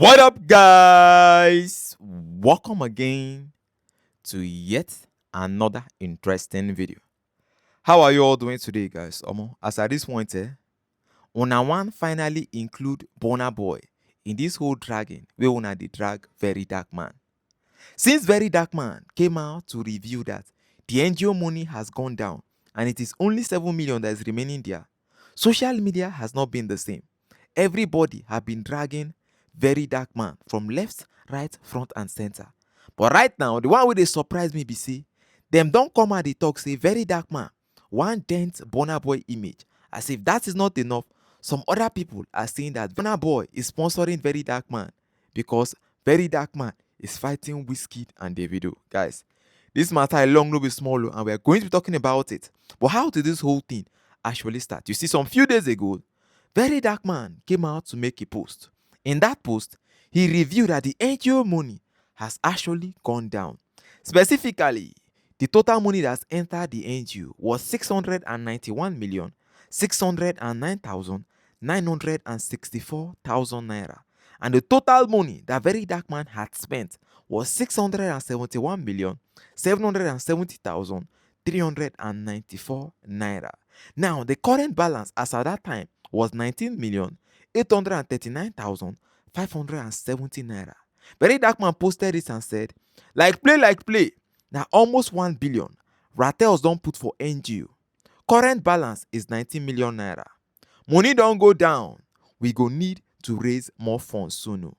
What up, guys? Welcome again to yet another interesting video. How are you all doing today, guys? As at this point, una one finally include Burna Boy in this whole dragging where una dey drag Verydarkman. Since Verydarkman came out to reveal that the NGO money has gone down and it is only 7 million that is remaining there, social media has not been the same. Everybody have been dragging Verydarkman from left, right, front, and center. But right now, the one wey dey surprise me be say them don't come and they talk say Verydarkman one dent Burna Boy image. As if that is not enough, some other people are saying that Burna Boy is sponsoring Verydarkman because Verydarkman is fighting Wizkid and Davido. Guys, this matter long no be small, and we are going to be talking about it. But how did this whole thing actually start? You see, some few days ago, Verydarkman came out to make a post. In that post, he revealed that the NGO money has actually gone down. Specifically, the total money that's entered the NGO was 691,609,964 naira. And the total money that Verydarkman had spent was 671,770,394 naira. Now, the current balance as at that time was 19,839,570 naira. Verydarkman posted this and said, like play, now almost 1 billion. Ratels don't put for NGO. Current balance is 19 million naira. Money don't go down. We go need to raise more funds soon.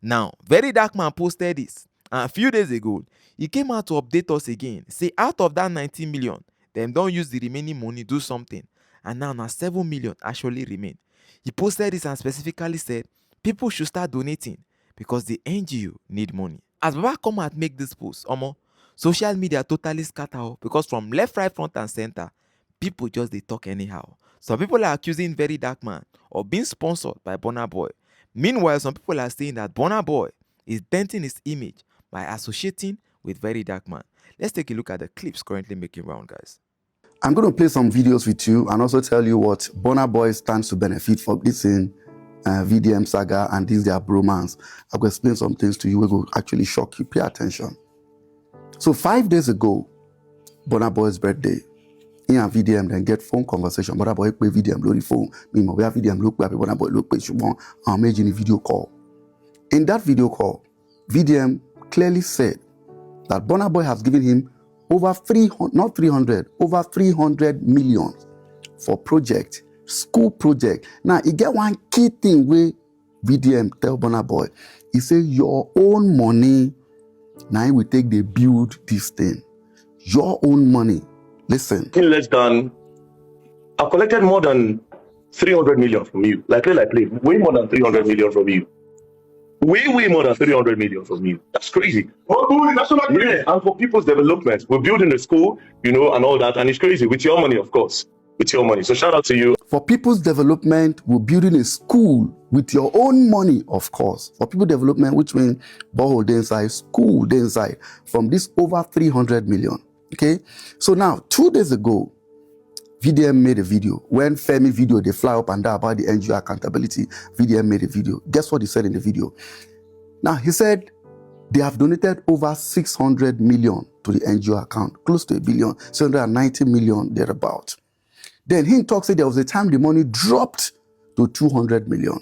Now, Verydarkman posted this, and a few days ago, he came out to update us again. Say out of that 19 million, them don't use the remaining money do something. And now 7 million actually remain. He posted this and specifically said people should start donating because the NGO need money. As Baba come and make this post, social media totally scatter because from left, right, front, and center, people just they talk anyhow. Some people are accusing Verydarkman of being sponsored by Burna Boy. Meanwhile, some people are saying that Burna Boy is denting his image by associating with Verydarkman. Let's take a look at the clips currently making round, guys. I'm going to play some videos with you and also tell you what Burna Boy stands to benefit from this in VDM saga and this their bromance. I'm going to explain some things to you which will actually shock you. Pay attention. So 5 days ago, Burna Boy's birthday, he and VDM then get phone conversation. Burna Boy pay VDM lórí phone. We have VDM look pay Burna Boy look pay ṣùgbọ́n àwọn méjì ní video call. In that video call, VDM clearly said that Burna Boy has given him over 300 million for project, school project. Now, you get one key thing where VDM tell Burna Boy, he say your own money, now we take the build this thing. Your own money. Listen. In less than, I've collected more than 300 million from you. Like play, way more than 300 million from you. Way more than 300 million from you. That's crazy. Yeah, and for people's development, we're building a school, and all that, and it's crazy with your money, of course. With your money. So shout out to you. For people's development, we're building a school with your own money, of course. For people development, which means borehole inside, school inside, from this over 300 million. Okay? So now, 2 days ago, VDM made a video. When Femi video, they fly up and down about the NGO accountability, VDM made a video. Guess what he said in the video? Now, he said they have donated over 600 million to the NGO account, close to 1 billion, 790 million thereabout. Then he talks that there was a time the money dropped to 200 million.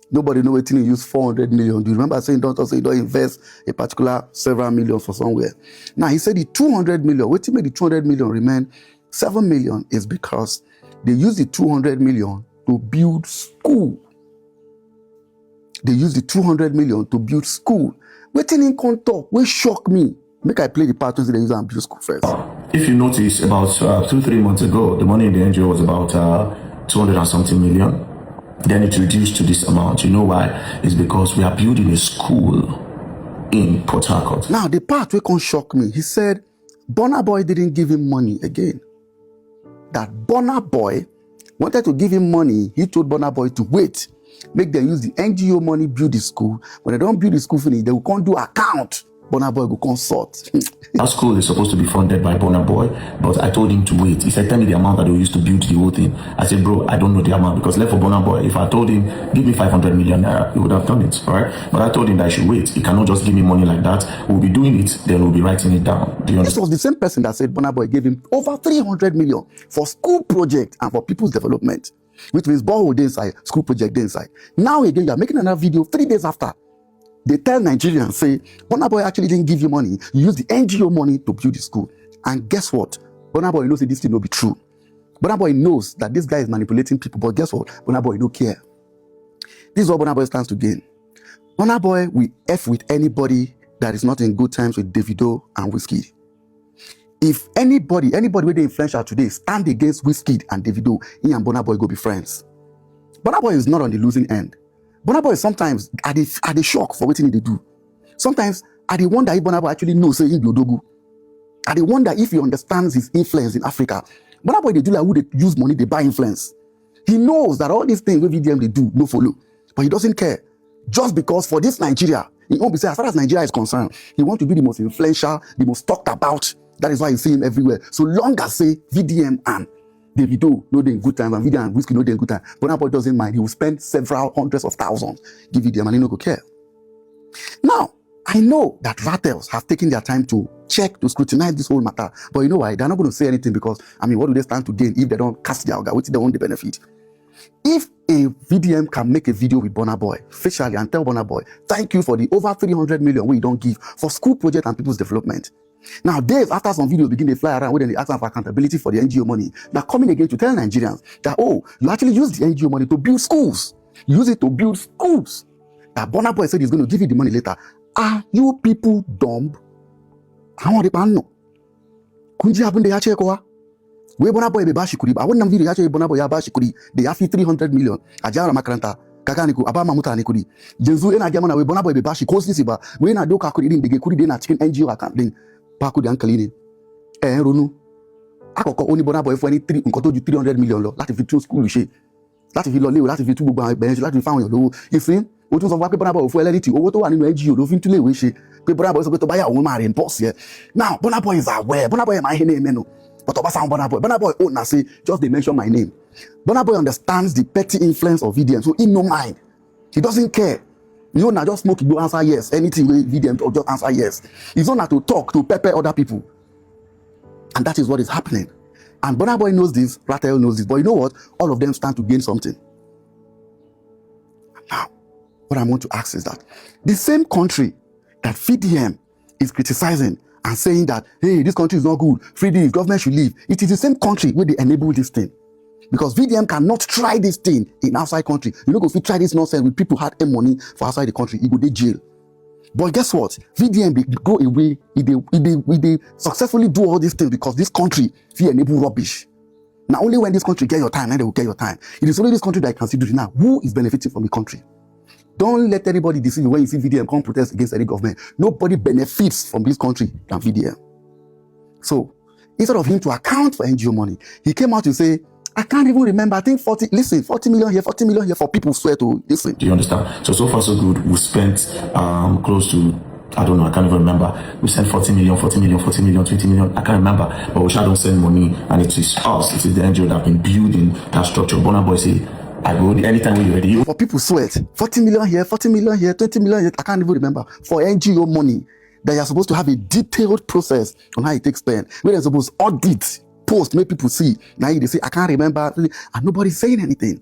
Nobody know what he used 400 million. Do you remember saying don't invest a particular several million for somewhere? Now, he said the 200 million, what made the 200 million remain 7 million is because they used the 200 million to build school. They used the 200 million to build school. Waiting in talk, what shock me. Make I play the part where they use and build school first. If you notice, about 2-3 months ago, the money in the NGO was about 200 and something million. Then it reduced to this amount. You know why? It's because we are building a school in Port Harcourt. Now, the part where can shock me, he said, Burna Boy didn't give him money again. That Burna Boy wanted to give him money. He told Burna Boy to wait. Make them use the NGO money, build the school. When they don't build the school finish, they will come do account Burna Boy go consult. That school is supposed to be funded by Burna Boy, but I told him to wait. He said, tell me the amount that they used to build the whole thing. I said, bro, I don't know the amount, because left for Burna Boy, if I told him, give me 500 million naira, he would have done it, all right? But I told him that I should wait. He cannot just give me money like that. We'll be doing it, then we'll be writing it down. Do you understand? This was the same person that said Burna Boy gave him over 300 million for school project and for people's development, which means borehole day inside, school project day inside. Now again, you are making another video 3 days after. They tell Nigerians, say, Burna Boy actually didn't give you money. You used the NGO money to build the school. And guess what? Burna Boy knows that this thing will be true. Burna Boy knows that this guy is manipulating people. But guess what? Burna Boy don't care. This is what Burna Boy stands to gain. Burna Boy will F with anybody that is not in good times with Davido and Wizkid. If anybody with the influential today stand against Wizkid and Davido, he and Burna Boy go be friends. Burna Boy is not on the losing end. Burna Boy sometimes are the shock for what they do. Sometimes I dey wonder if Burna Boy actually knows say he be Odogu. I dey wonder if he understands his influence in Africa. Burna Boy they do like who they use money, they buy influence. He knows that all these things with VDM they do no follow, but he doesn't care. Just because for this Nigeria, he won't be say as far as Nigeria is concerned, he wants to be the most influential, the most talked about. That is why you see him everywhere. So long as say VDM and Davido know they in good time and VDM and Wizkid know they in good time, Burna Boy doesn't mind. He will spend several hundreds of thousands give VDM and he no go care. Now, I know that Rattles have taken their time to check, to scrutinize this whole matter, but you know why? They're not going to say anything because, I mean, what do they stand to gain if they don't cast their organ? What do they want the benefit? If a VDM can make a video with Burna Boy facially and tell Burna Boy, thank you for the over 300 million we don't give for school project and people's development. Now, days after some videos begin to fly around when they ask for accountability for the NGO money, they're coming again to tell Nigerians that, oh, you actually use the NGO money to build schools. Use it to build schools. That Burna Boy said he's going to give you the money later. Are you people dumb? I want to know. Kunji abunde yache kwa. We Burna Boy be bashikuri. I want them video yache Burna Boy ya bashikuri. They have 300 million. Ajara makaranta. Kaka niku abama muta nikuri. Jenzu ena jamana we Burna Boy be bashi kosi siba. We na doka kuri din dege kuri din na chicken NGO account din. Pa kuri ankalini. Ronu. Akoko oni Burna Boy for any 3 nkan to ju 300 million lo láti fi tún school ṣe. Láti fi lọ léwe, láti fi tún gbogbo àwọn láti fi fáwọn èèyàn lówó. Ìsìn o tún sọ fún wa pé Burna Boy fún ẹlẹ́rìtì owó tó wà nínú NGO ló fi ń tún léwe ṣe. Pé Burna Boy sọ pé tó bá yà òun máa rẹ̀ ń pọ̀ sí ẹ. Now, Burna Boy is aware. Burna Boy máa ń hẹ́nẹ́ mẹ́nu. But Oba sound Burna Boy own na say, just they mention my name. Burna Boy understands the petty influence of VDM, so he no mind. He doesn't care. You know, now just smoke, you go answer yes. Anything with VDM, or just answer yes. He's not to talk, to pepper other people. And that is what is happening. And Burna Boy knows this, Rattel knows this. But you know what? All of them stand to gain something. Now, what I want to ask is that the same country that VDM is criticizing and saying that, hey, this country is not good, freedom, government should leave. It is the same country where they enable this thing. Because VDM cannot try this thing in outside country. You know, if you try this nonsense with people who had money for outside the country, you go to jail. But guess what? VDM, they go away, they successfully do all these things because this country, they enable rubbish. Now, only when this country get your time, then they will get your time. It is only this country that I can see do it now. Who is benefiting from the country? Don't let anybody deceive you when you see VDM come protest against any government. Nobody benefits from this country than VDM. So, instead of him to account for NGO money, he came out to say, I can't even remember, I think 40 million here, 40 million here for people swear to listen. Do you understand? So far so good. We spent close to, I don't know, I can't even remember. We sent 40 million, 20 million, I can't remember. But we shall don't send money, and it is us, it is the NGO that have been building that structure. Burna Boy say, I go anytime when you're ready. For people sweat, 40 million here, 20 million here, I can't even remember. For NGO money, that you're supposed to have a detailed process on how it takes spend. Where they're supposed to audit, post, make people see. Now they say, I can't remember, and nobody's saying anything.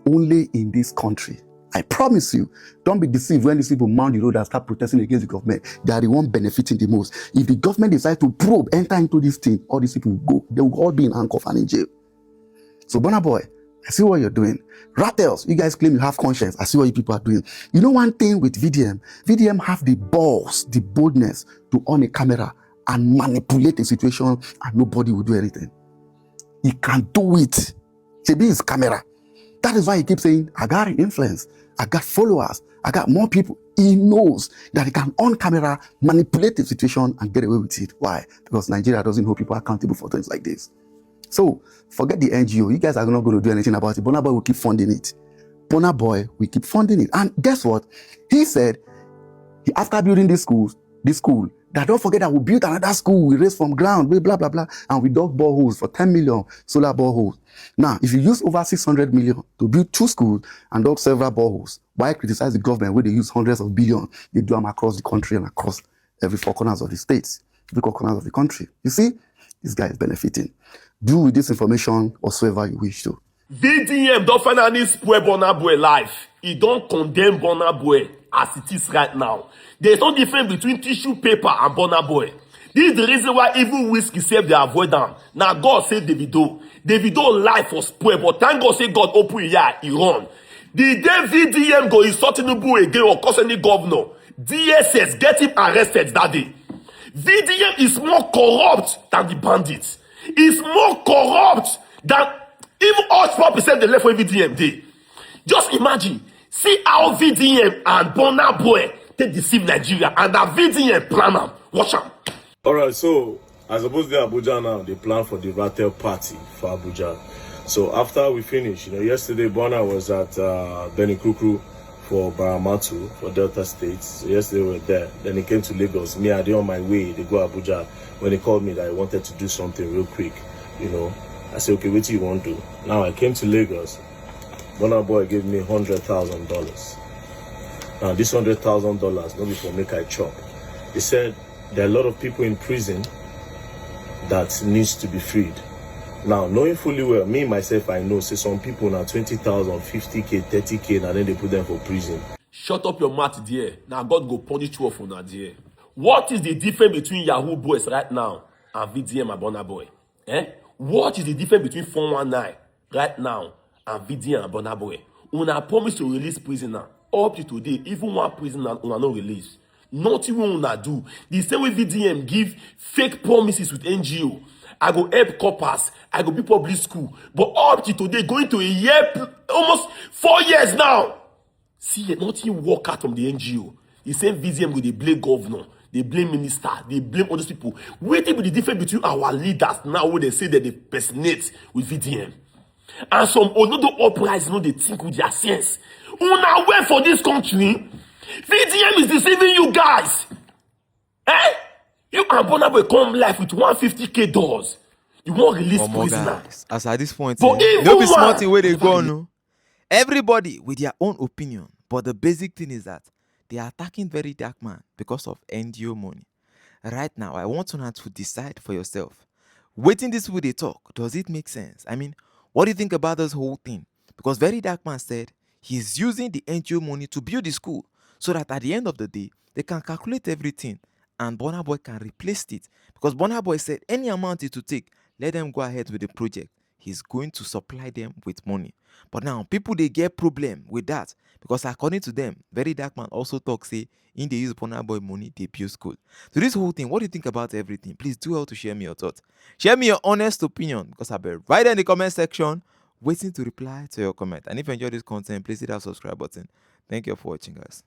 Only in this country. I promise you, don't be deceived when these people mount the road and start protesting against the government. They are the one benefiting the most. If the government decides to probe, enter into this thing, all these people will go, they will all be in handcuffs and in jail. So Burna Boy, I see what you're doing. Rattles, you guys claim you have conscience. I see what you people are doing. You know one thing with VDM have the balls, the boldness to on a camera and manipulate the situation and nobody will do anything. He can do it. Maybe his camera. That is why he keeps saying, I got influence, I got followers, I got more people. He knows that he can on camera manipulate the situation and get away with it. Why? Because Nigeria doesn't hold people accountable for things like this. So, forget the NGO. You guys are not going to do anything about it. Burna Boy will keep funding it. Burna Boy will keep funding it. And guess what? He said, after building these schools, this school. That don't forget that we built another school, we raised from ground, blah, blah, blah, and we dug boreholes for 10 million solar boreholes. Now, if you use over 600 million to build 2 schools and dug several boreholes, why criticize the government where they use hundreds of billions? They do them across the country and across every 4 corners of the states, every 4 corners of the country. You see, this guy is benefiting. Do with this information whatsoever you wish to. VDM don't finally spoil Burna Boy life. He don't condemn Burna Boy as it is right now. There's no difference between tissue paper and Burna Boy. This is the reason why even whiskey save they avoid them. Now God save Davido. Davido life was spoiled, but thank God say God open his eye, he run. The day VDM go insult Tinubu again or cause any governor, DSS get him arrested that day. VDM is more corrupt than the bandits. It's more corrupt than even all 4% they left for VDM day. Just imagine, see how VDM and Burna Boy take deceive Nigeria and that VDM plan them. Watch them. Alright, so I suppose they're Abuja now. They plan for the Rattel party for Abuja. So after we finish, yesterday Burna was at Benin Kukru for Baramatu for Delta State. So yesterday we were there. Then he came to Lagos. Me, I did on my way. They go Abuja. When he called me that he wanted to do something real quick, I said, okay, what do you want to do? Now I came to Lagos. Burna Boy gave me $100,000. Now this $100,000 not before make I chop. He said there are a lot of people in prison that needs to be freed. Now knowing fully well, me myself I know, say some people now 20,000, 50K, 30K, and then they put them for prison. Shut up your mouth there. Now God go punish you for that there. What is the difference between Yahoo boys right now and VDM and Burna Boy? What is the difference between 419 right now and VDM and Burna Boy? Una promise to release prisoner. Up to today, even one prisoner una no release. Nothing we una do. The same way VDM give fake promises with NGO. I go help coppers. I go be public school. But up to today, going to a year, almost 4 years now. See, nothing work out from the NGO. The same VDM with the blame governor. They blame minister, they blame all those people. Waiting with the difference between our leaders now when they say that they personate with VDM. And some Onodo uprising, they think with their sense. Una wait for this country. VDM is deceiving you guys. You and Burna Boy come life with 150K dollars. You won't release prisoner. Guys, as at this point, But no be smart thing where they go, no. Everybody with their own opinion, but the basic thing is that they are attacking Verydarkman because of NGO money. Right now, I want you to decide for yourself. Waiting this way they talk, does it make sense? I mean, what do you think about this whole thing? Because Verydarkman said he's using the NGO money to build the school so that at the end of the day, they can calculate everything and Burna Boy can replace it. Because Burna Boy said any amount it to take, let them go ahead with the project. He's going to supply them with money. But now, people, they get problem with that. Because according to them, Verydarkman also talks, say, in they use Burna Boy money, they build school. So this whole thing, what do you think about everything? Please do well to share me your thoughts. Share me your honest opinion, because I'll be right in the comment section, waiting to reply to your comment. And if you enjoyed this content, please hit that subscribe button. Thank you for watching, guys.